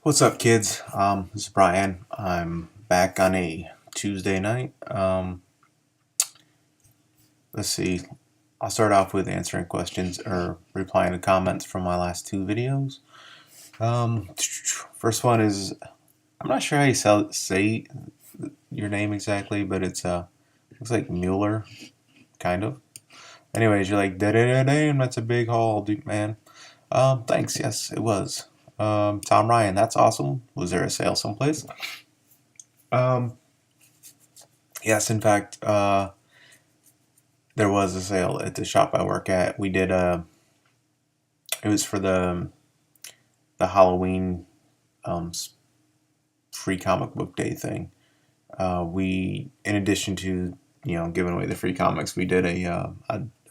What's up, kids? This is Brian. I'm back on a Tuesday night. Let's see. I'll start off with answering questions or replying to comments from my last two videos. First one is I'm not sure how you say your name exactly, but it's looks like Mueller, kind of. Anyways, you're like, damn, that's a big haul, dude, man. Thanks. Yes, it was. Tom Ryan, that's awesome. Was there a sale someplace? Um, Yes, in fact, there was a sale at the shop I work at. We did it was for the Halloween um, free comic book day thing. We, in addition to giving away the free comics, we did a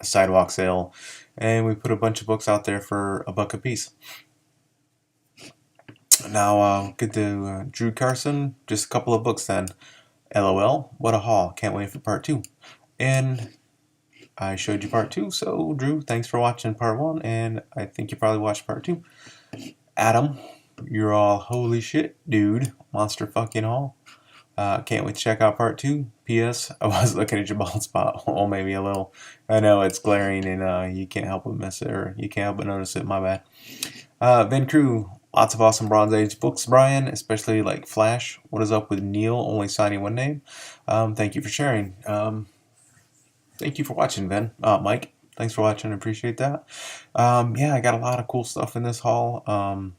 sidewalk sale, and we put a bunch of books out there for $1 a piece. Now, good to Drew Carson. Just a couple of books then. LOL. What a haul! Can't wait for part two. And I showed you part two, so Drew, thanks for watching part one, and I think you probably watched part two. Adam, you're all holy shit, dude. Monster fucking haul. Can't wait to check out part two. P.S. I was looking at your bald spot. Oh, maybe a little. I know it's glaring, and you can't help but miss it, or you can't help but notice it. My bad. Ben Crew, lots of awesome Bronze Age books, Brian, especially like Flash. What is up with Neil only signing one name? Thank you for sharing. Thank you for watching, Ben. Mike, thanks for watching. I appreciate that. Yeah, I got a lot of cool stuff in this haul. I'm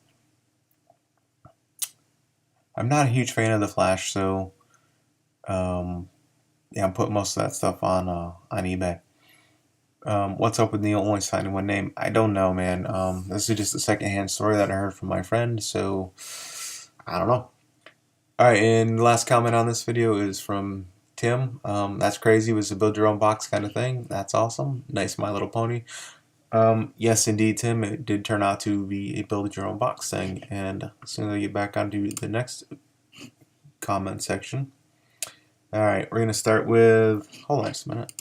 not a huge fan of the Flash, so um, yeah, I'm putting most of that stuff on eBay. What's up with Neil only signing one name? I don't know, man. This is just a secondhand story that I heard from my friend, so I don't know. All right, and the last comment on this video is from Tim. That's crazy. It was a build your own box kind of thing. That's awesome. Nice My Little Pony. Yes, indeed, Tim. It did turn out to be a build your own box thing. And as soon as I get back onto the next comment section. All right, we're going to start with. Hold on just a minute.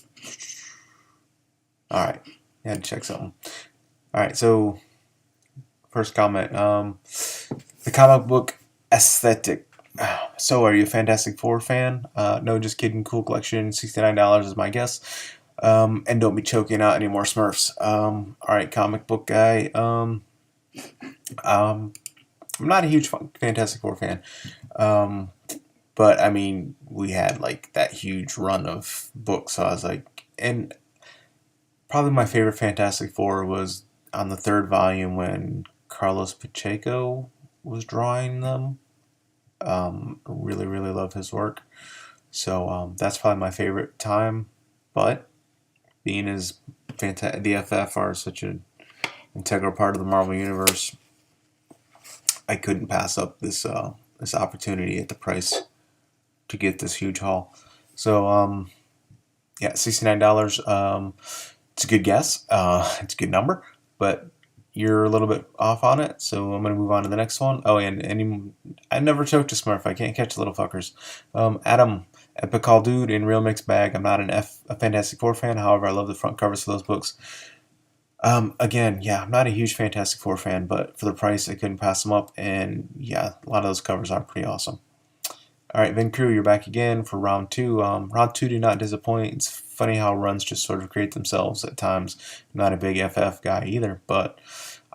All right, I had to check something. All right, so first comment. The comic book aesthetic. So, are you a Fantastic Four fan? No, just kidding. Cool collection. $69 is my guess. And don't be choking out any more Smurfs. All right, comic book guy. I'm not a huge Fantastic Four fan. But I mean, we had like that huge run of books, so I was like, and probably my favorite Fantastic Four was on the third volume when Carlos Pacheco was drawing them. Really, really love his work. So that's probably my favorite time. But being as the FF are such an integral part of the Marvel Universe, I couldn't pass up this opportunity at the price to get this huge haul. So yeah, $69. It's a good guess. It's a good number, but you're a little bit off on it. So I'm gonna move on to the next one. Oh, and I never choked a Smurf. I can't catch the little fuckers. Adam, Epic Call Dude in Real Mixed Bag. I'm not a Fantastic Four fan. However, I love the front covers for those books. Again, yeah, I'm not a huge Fantastic Four fan, but for the price, I couldn't pass them up. And yeah, a lot of those covers are pretty awesome. All right, Vin Crew, you're back again for round two. Round two did not disappoint. It's funny how runs just sort of create themselves at times. I'm not a big FF guy either, but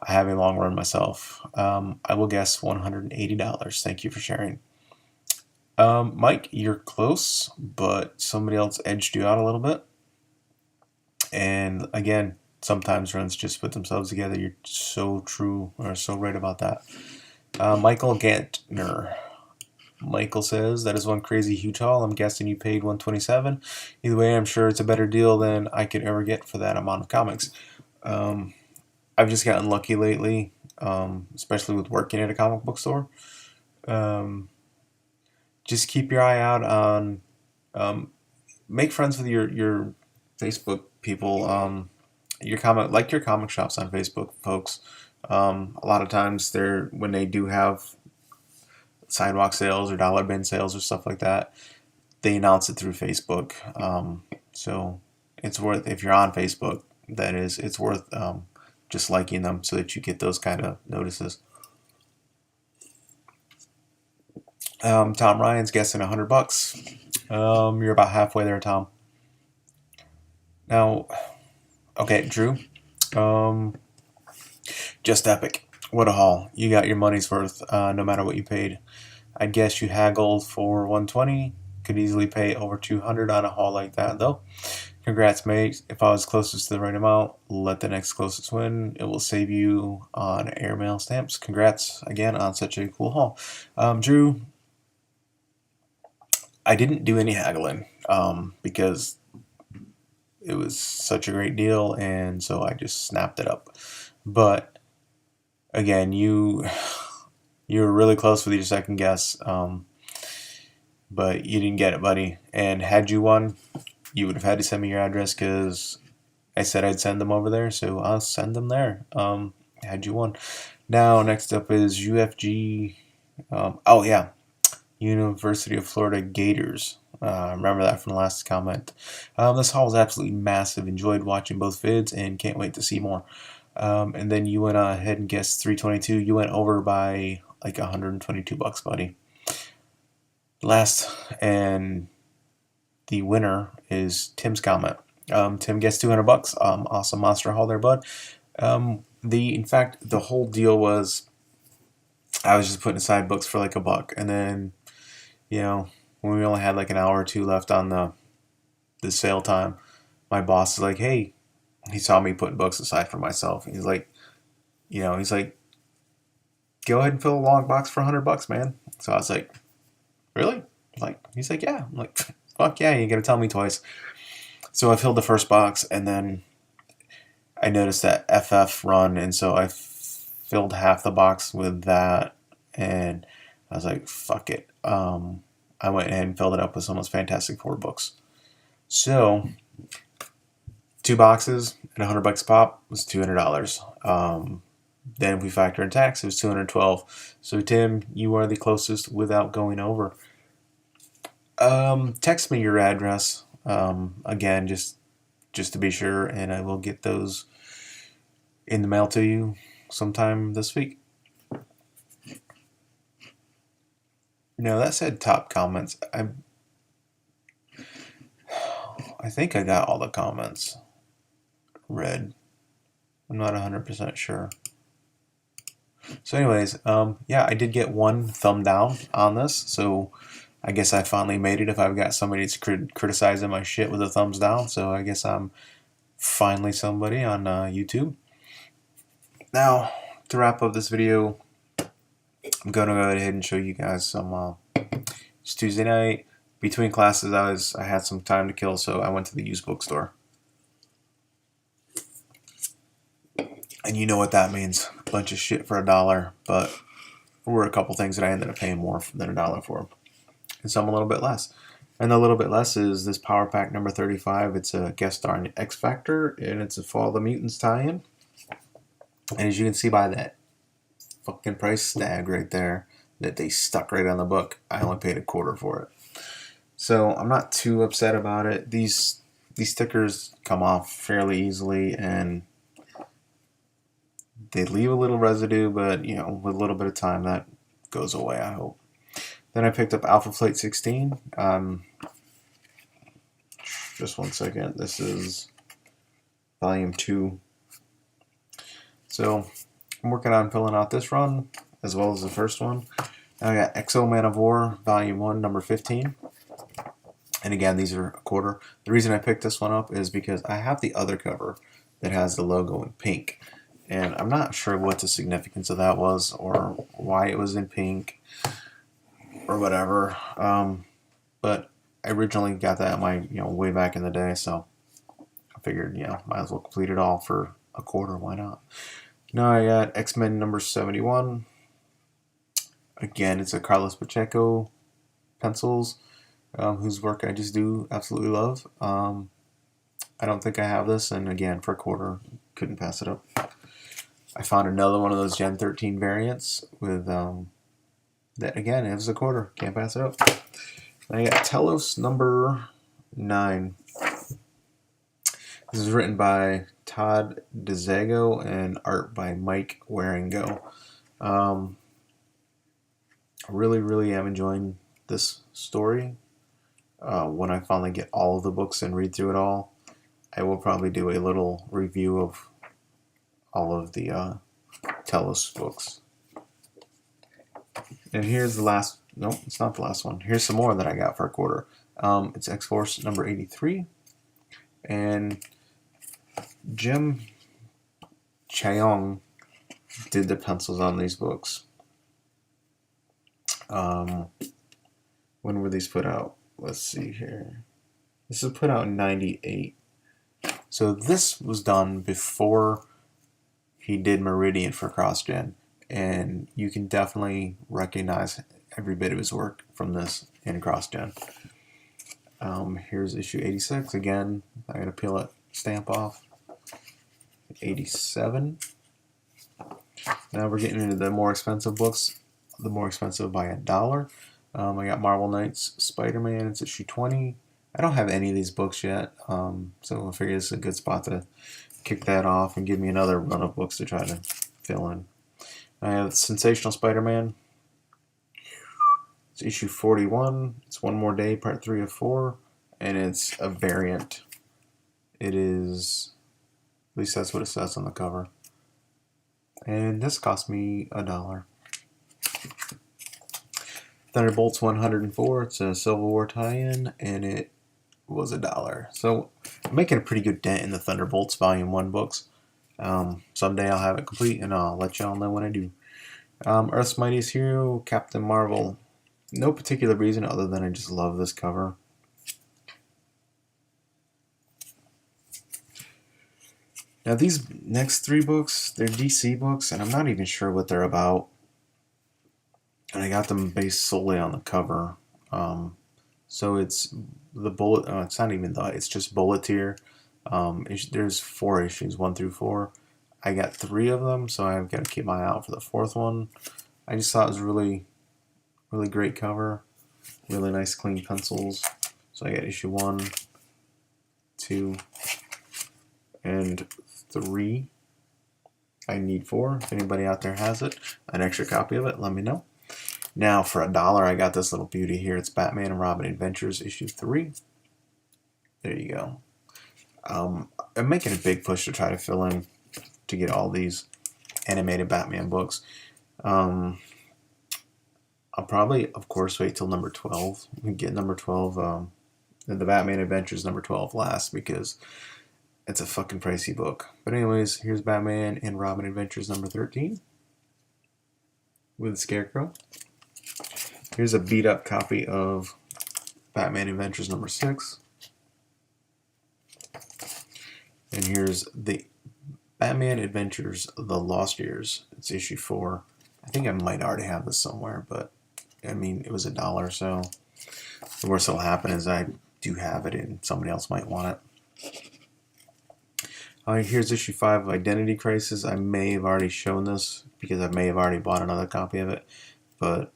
I have a long run myself. I will guess $180. Thank you for sharing. Mike, you're close, but somebody else edged you out a little bit. And again, sometimes runs just put themselves together. You're so true, or so right about that. Michael Gantner. Michael says, that is one crazy huge haul. I'm guessing you paid $127. Either way, I'm sure it's a better deal than I could ever get for that amount of comics. I've just gotten lucky lately, especially with working at a comic book store. Just keep your eye out on, make friends with your Facebook people. Your comic shops on Facebook, folks. A lot of times when they do have sidewalk sales or dollar bin sales or stuff like that, they announce it through Facebook. So it's worth, if you're on Facebook, that is, it's worth just liking them so that you get those kind of notices. Tom Ryan's guessing $100. You're about halfway there, Tom. Now, okay, Drew. Um, just epic. What a haul. You got your money's worth, no matter what you paid. I guess you haggled for 120. Could easily pay over 200 on a haul like that, though. Congrats, mate. If I was closest to the right amount, let the next closest win. It will save you on airmail stamps. Congrats again on such a cool haul. Drew, I didn't do any haggling because it was such a great deal, and so I just snapped it up. But again, you were really close with your second guess, but you didn't get it, buddy. And had you won, you would have had to send me your address because I said I'd send them over there, so I'll send them there. Had you won. Now, next up is UFG. Oh, yeah. University of Florida Gators. Remember that from the last comment. This haul is absolutely massive. Enjoyed watching both vids and can't wait to see more. And then you went ahead and guessed 322. You went over by like $122, buddy. Last, and the winner is Tim's comment. Tim gets $200. Awesome monster haul there, bud. In fact, the whole deal was I was just putting aside books for like $1, and then, when we only had like an hour or two left on the sale time, my boss is like, "Hey," he saw me putting books aside for myself. And he's like, "Go ahead and fill a long box for $100, man." So I was like, "Really?" He's like, "Yeah." I'm like, "Fuck yeah, you gotta tell me twice." So I filled the first box, and then I noticed that FF run, and so I filled half the box with that, and I was like, "Fuck it." I went ahead and filled it up with someone's Fantastic Four books. So 2 boxes and $100 pop was $200. Then if we factor in tax, it was $212. So Tim, you are the closest without going over. Text me your address again, just to be sure, and I will get those in the mail to you sometime this week. That said, top comments. I think I got all the comments read. I'm not 100% sure. So anyways, yeah, I did get 1 thumb down on this, so I guess I finally made it if I've got somebody that's criticizing my shit with a thumbs down, so I guess I'm finally somebody on YouTube. Now, to wrap up this video, I'm going to go ahead and show you guys some, it's Tuesday night, between classes I had some time to kill, so I went to the used bookstore. And you know what that means, a bunch of shit for $1, but there were a couple things that I ended up paying more than $1 for, and some a little bit less. And a little bit less is this Power Pack number 35. It's a guest star in X Factor, and it's a Fall of the Mutants tie-in. And as you can see by that fucking price tag right there that they stuck right on the book, I only paid $0.25 for it. So I'm not too upset about it. These stickers come off fairly easily, and they leave a little residue, but with a little bit of time that goes away, I hope. Then I picked up Alpha Flight 16. Just one second. This is volume 2. So I'm working on filling out this run as well as the first one. I got Exo Man of War, volume 1, number 15. And again, these are $0.25. The reason I picked this one up is because I have the other cover that has the logo in pink. And I'm not sure what the significance of that was or why it was in pink or whatever. But I originally got that way back in the day, so I figured, might as well complete it all for $0.25. Why not? Now I got X-Men number 71. Again, it's a Carlos Pacheco pencils, whose work I just do absolutely love. I don't think I have this, and again, for $0.25, couldn't pass it up. I found another one of those Gen 13 variants with that again, it was $0.25, can't pass it up. I got Telos number 9. This is written by Todd DeZago and art by Mike Waringo. really, really am enjoying this story. When I finally get all of the books and read through it all, I will probably do a little review of all of the Telos books. And here's the last. Nope, it's not the last one. Here's some more that I got for a quarter. It's X-Force number 83. And Jim Cheong did the pencils on these books. When were these put out? Let's see here. This was put out in 98. So this was done before he did Meridian for CrossGen. And you can definitely recognize every bit of his work from this in CrossGen. Here's issue 86. Again, I'm going to peel that stamp off. 87. Now we're getting into the more expensive books. The more expensive by $1. I got Marvel Knights Spider-Man. It's issue 20. I don't have any of these books yet, so I figure this is a good spot to kick that off and give me another run of books to try to fill in. I have Sensational Spider-Man. It's issue 41. It's One More Day, part 3 of 4, and it's a variant. It is, at least that's what it says on the cover. And this cost me $1. Thunderbolts 104. It's a Civil War tie-in, and it was $1. So I'm making a pretty good dent in the Thunderbolts Volume 1 books. Someday I'll have it complete, and I'll let y'all know when I do. Earth's Mightiest Hero, Captain Marvel. No particular reason other than I just love this cover. Now these next 3 books, they're DC books, and I'm not even sure what they're about. And I got them based solely on the cover. So it's the Bullet. It's not even the. It's just Bulleteer. There's 4 issues, 1 through 4. I got 3 of them, so I've got to keep my eye out for the 4th one. I just thought it was really, really great cover. Really nice, clean pencils. So I got issue 1, 2, and 3. I need 4. If anybody out there has it, an extra copy of it, let me know. Now for $1, I got this little beauty here. It's Batman and Robin Adventures issue 3. There you go. I'm making a big push to try to fill in to get all these animated Batman books. I'll probably, of course, wait till number 12. Get number 12, the Batman Adventures number 12 last because it's a fucking pricey book. But anyways, here's Batman and Robin Adventures number 13 with Scarecrow. Here's a beat up copy of Batman Adventures number 6. And here's the Batman Adventures The Lost Years. It's issue 4. I think I might already have this somewhere, but I mean, it was $1, so the worst that'll happen is I do have it and somebody else might want it. Here's issue 5 of Identity Crisis. I may have already shown this because I may have already bought another copy of it, but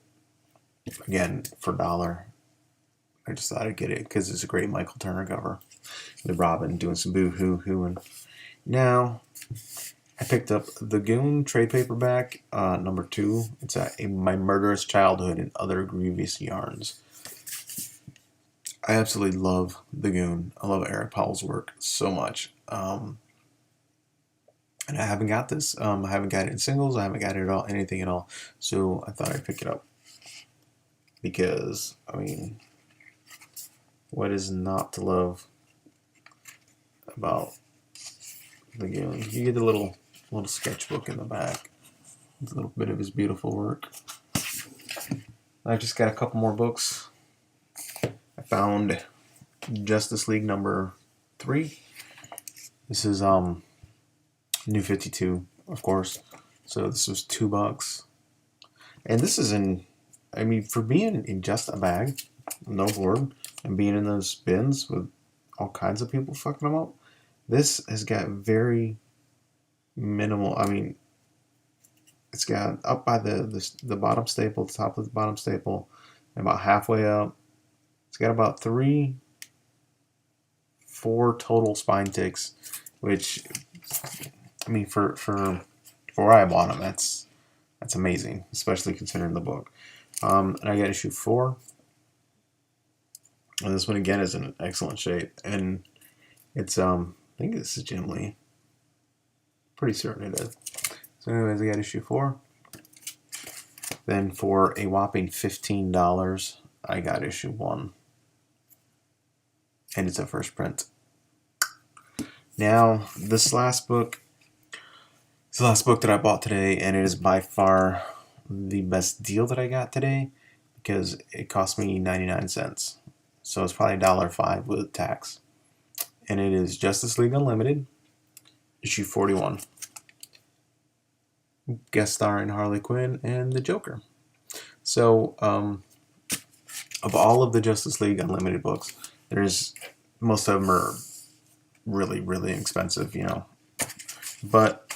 again, for $1, I just thought I'd get it because it's a great Michael Turner cover. The Robin doing some boo-hoo-hooing. Now, I picked up The Goon trade paperback, number 2. It's My Murderous Childhood and Other Grievous Yarns. I absolutely love The Goon. I love Eric Powell's work so much. And I haven't got this. I haven't got it in singles. I haven't got it at all, anything at all. So I thought I'd pick it up. Because, I mean, what is not to love about The Goon? You get a little sketchbook in the back. It's a little bit of his beautiful work. I just got a couple more books. I found Justice League number 3. This is New 52, of course. So this was $2. And this is I mean, for being in just a bag, no board, and being in those bins with all kinds of people fucking them up, this has got very minimal. I mean, it's got up by the bottom staple, the top of the bottom staple, and about halfway up. It's got about 4 total spine ticks, which, I mean, for where I bought them, that's amazing, especially considering the book. And I got issue 4. And this one again is in excellent shape. And it's I think this is Jim Lee. Pretty certain it is. So anyways, I got issue 4. Then for a whopping $15, I got issue 1. And it's a first print. Now, this last book is the last book that I bought today, and it is by far the best deal that I got today because it cost me 99 cents. So it's probably $1.05 with tax. And it is Justice League Unlimited, issue 41. Guest starring Harley Quinn and the Joker. So, of all of the Justice League Unlimited books, most of them are really, really expensive, But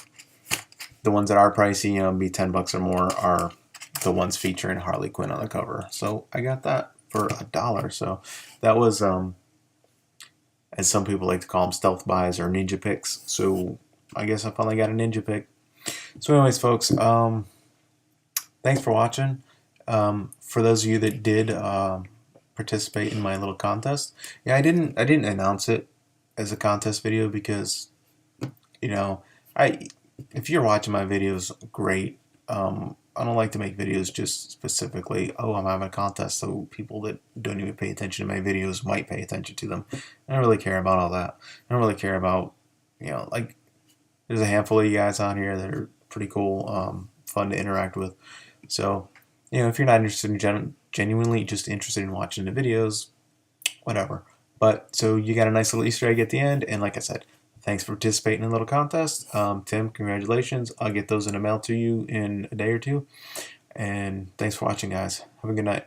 the ones that are pricey, be $10 or more, are the ones featuring Harley Quinn on the cover. So I got that for $1. So that was, as some people like to call them, stealth buys or ninja picks. So I guess I finally got a ninja pick. So anyways, folks, thanks for watching. For those of you that did participate in my little contest, yeah, I didn't announce it as a contest video because, if you're watching my videos, great. I don't like to make videos just specifically, oh, I'm having a contest, so people that don't even pay attention to my videos might pay attention to them. I don't really care about all that. I don't really care about, like, there's a handful of you guys on here that are pretty cool, fun to interact with. So, if you're not interested in genuinely just interested in watching the videos, whatever. But, so you got a nice little Easter egg at the end, and like I said, thanks for participating in the little contest. Tim, congratulations. I'll get those in the mail to you in a day or two. And thanks for watching, guys. Have a good night.